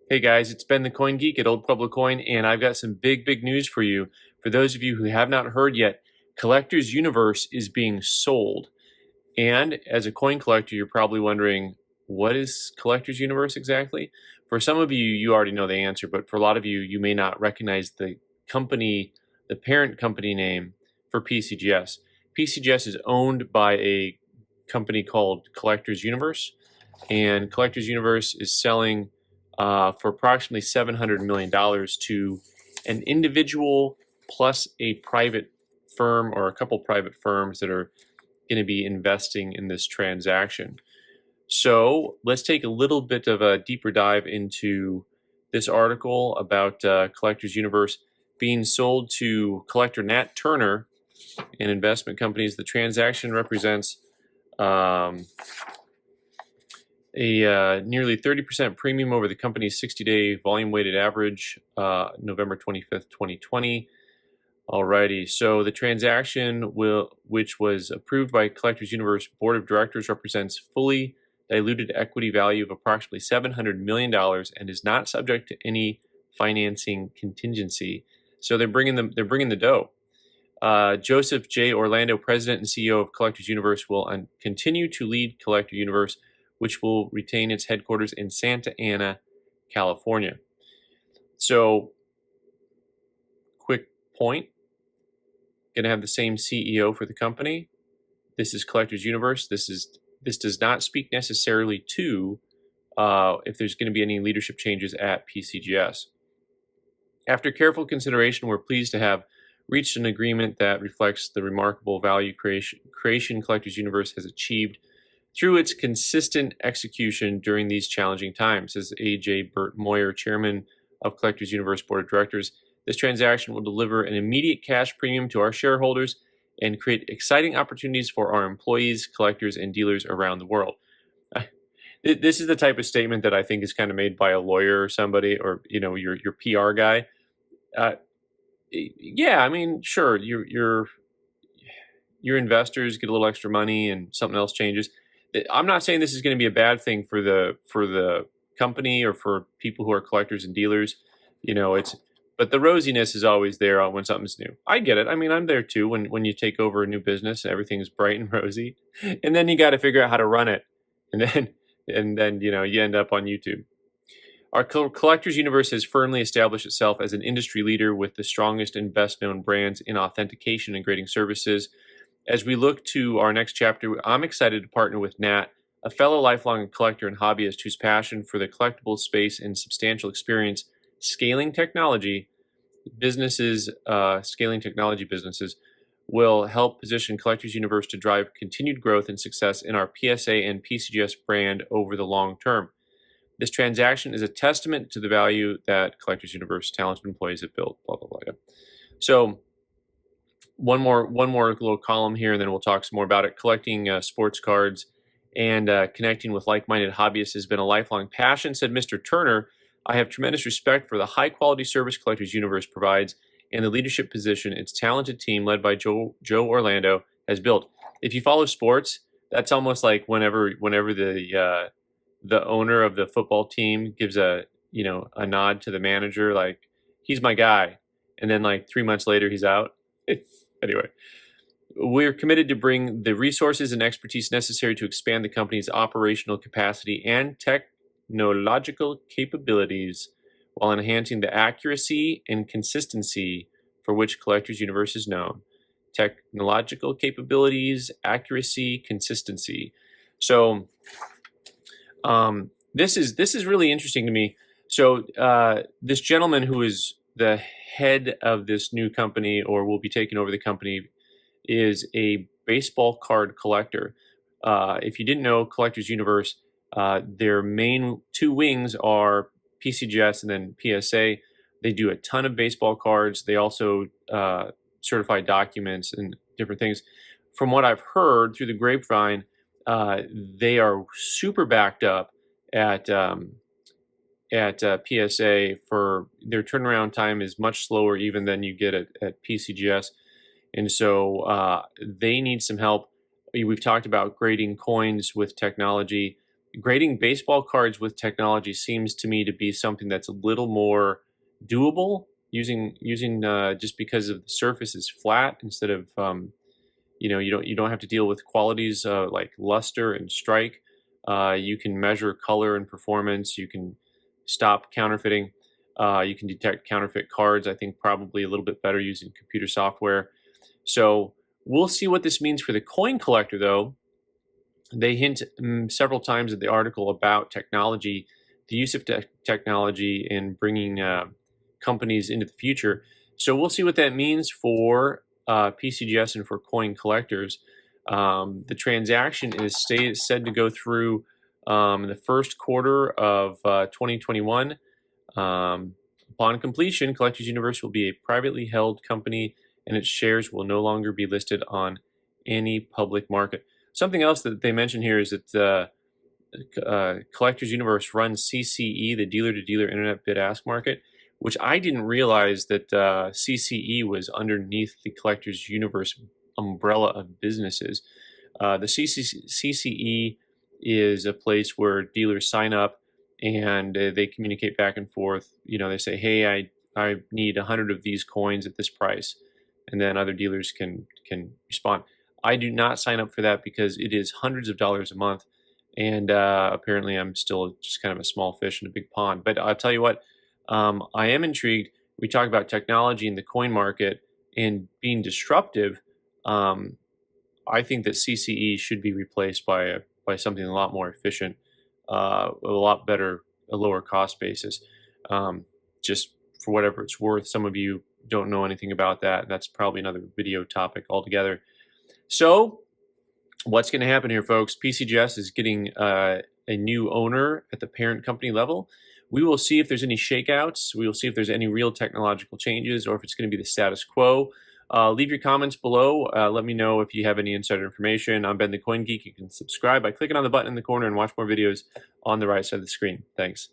Hey guys, it's Ben the Coin Geek at Old Pueblo Coin, and I've got some big news for you. For those of you who have not heard yet, Collector's Universe is being sold. And as a coin collector, you're probably wondering, what is Collector's Universe exactly? For some of you, you already know the answer, but for a lot of you, you may not recognize the company, the parent company name for PCGS. PCGS is owned by a company called Collector's Universe, and Collector's Universe is selling for approximately $700 million to an individual plus a private firm or a couple private firms that are going to be investing in this transaction. So let's take a little bit of a deeper dive into this article about Collector's Universe being sold to collector Nat Turner and investment companies. The transaction represents a nearly 30% premium over the company's 60-day volume-weighted average, November 25th, 2020. Alrighty, so the transaction, which was approved by Collectors Universe Board of Directors, represents fully diluted equity value of approximately $700 million and is not subject to any financing contingency. So they're bringing the dough. Joseph J. Orlando, President and CEO of Collectors Universe, will continue to lead Collector Universe, which will retain its headquarters in Santa Ana, California. So, quick point, going to have the same CEO for the company. This is Collectors Universe. This does not speak necessarily to if there's going to be any leadership changes at PCGS. After careful consideration, we're pleased to have reached an agreement that reflects the remarkable value creation Collectors Universe has achieved through its consistent execution during these challenging times. As A.J. Burt Moyer, Chairman of Collectors Universe Board of Directors, this transaction will deliver an immediate cash premium to our shareholders and create exciting opportunities for our employees, collectors, and dealers around the world. This is the type of statement that I think is kind of made by a lawyer or somebody, or your PR guy. Yeah, I mean, sure, your investors get a little extra money and something else changes. I'm not saying this is going to be a bad thing for the company or for people who are collectors and dealers. But the rosiness is always there when something's new. I get it. I mean, I'm there too when you take over a new business, everything's bright and rosy, and then you got to figure out how to run it, and then you end up on YouTube. Our Collectors Universe has firmly established itself as an industry leader with the strongest and best known brands in authentication and grading services. As we look to our next chapter, I'm excited to partner with Nat, a fellow lifelong collector and hobbyist whose passion for the collectible space and substantial experience scaling technology businesses will help position Collectors Universe to drive continued growth and success in our PSA and PCGS brand over the long term. This transaction is a testament to the value that Collectors Universe talented employees have built, blah, blah, blah. So one more little column here, and then we'll talk some more about it. Collecting sports cards and connecting with like-minded hobbyists has been a lifelong passion, said Mr. Turner. I have tremendous respect for the high-quality service Collectors Universe provides and the leadership position its talented team led by Joe Orlando has built. If you follow sports, that's almost like whenever the owner of the football team gives a nod to the manager, like, he's my guy, and then like 3 months later he's out. Anyway, we're committed to bring the resources and expertise necessary to expand the company's operational capacity and technological capabilities while enhancing the accuracy and consistency for which Collectors Universe is known. Technological capabilities, accuracy, consistency. So this is really interesting to me. So this gentleman who is the head of this new company, or will be taking over the company, is a baseball card collector. If you didn't know, Collectors Universe, their main two wings are PCGS and then PSA. They do a ton of baseball cards. They also certify documents and different things. From what I've heard through the grapevine, they are super backed up at PSA. For their turnaround time is much slower even than you get at PCGS, and so they need some help. We've talked about grading coins with technology. grading baseball cards with technology seems to me to be something that's a little more doable using just because of the surface is flat instead of you don't have to deal with qualities like luster and strike. You can measure color and performance. You can stop counterfeiting. You can detect counterfeit cards. I think probably a little bit better using computer software. So we'll see what this means for the coin collector, though. They hint several times in the article about technology, the use of technology in bringing companies into the future. So we'll see what that means for PCGS and for coin collectors. The transaction is said to go through in the first quarter of 2021. Upon completion, Collectors Universe will be a privately held company, and its shares will no longer be listed on any public market. Something else that they mention here is that Collectors Universe runs CCE, the dealer-to-dealer internet bid-ask market, which I didn't realize that CCE was underneath the Collectors Universe umbrella of businesses. The CCE is a place where dealers sign up and they communicate back and forth. They say, "Hey, I need 100 of these coins at this price," and then other dealers can respond. I do not sign up for that because it is hundreds of dollars a month, and apparently I'm still just kind of a small fish in a big pond. But I'll tell you what, I am intrigued. We talk about technology in the coin market and being disruptive. I think that CCE should be replaced by something a lot more efficient, a lot better, a lower cost basis. Just for whatever it's worth, some of you don't know anything about that. That's probably another video topic altogether. So what's going to happen here, folks? PCGS is getting a new owner at the parent company level. We will see if there's any shakeouts. We will see if there's any real technological changes or if it's going to be the status quo. Leave your comments below. Let me know if you have any insider information. I'm Ben, the Coin Geek. You can subscribe by clicking on the button in the corner and watch more videos on the right side of the screen. Thanks.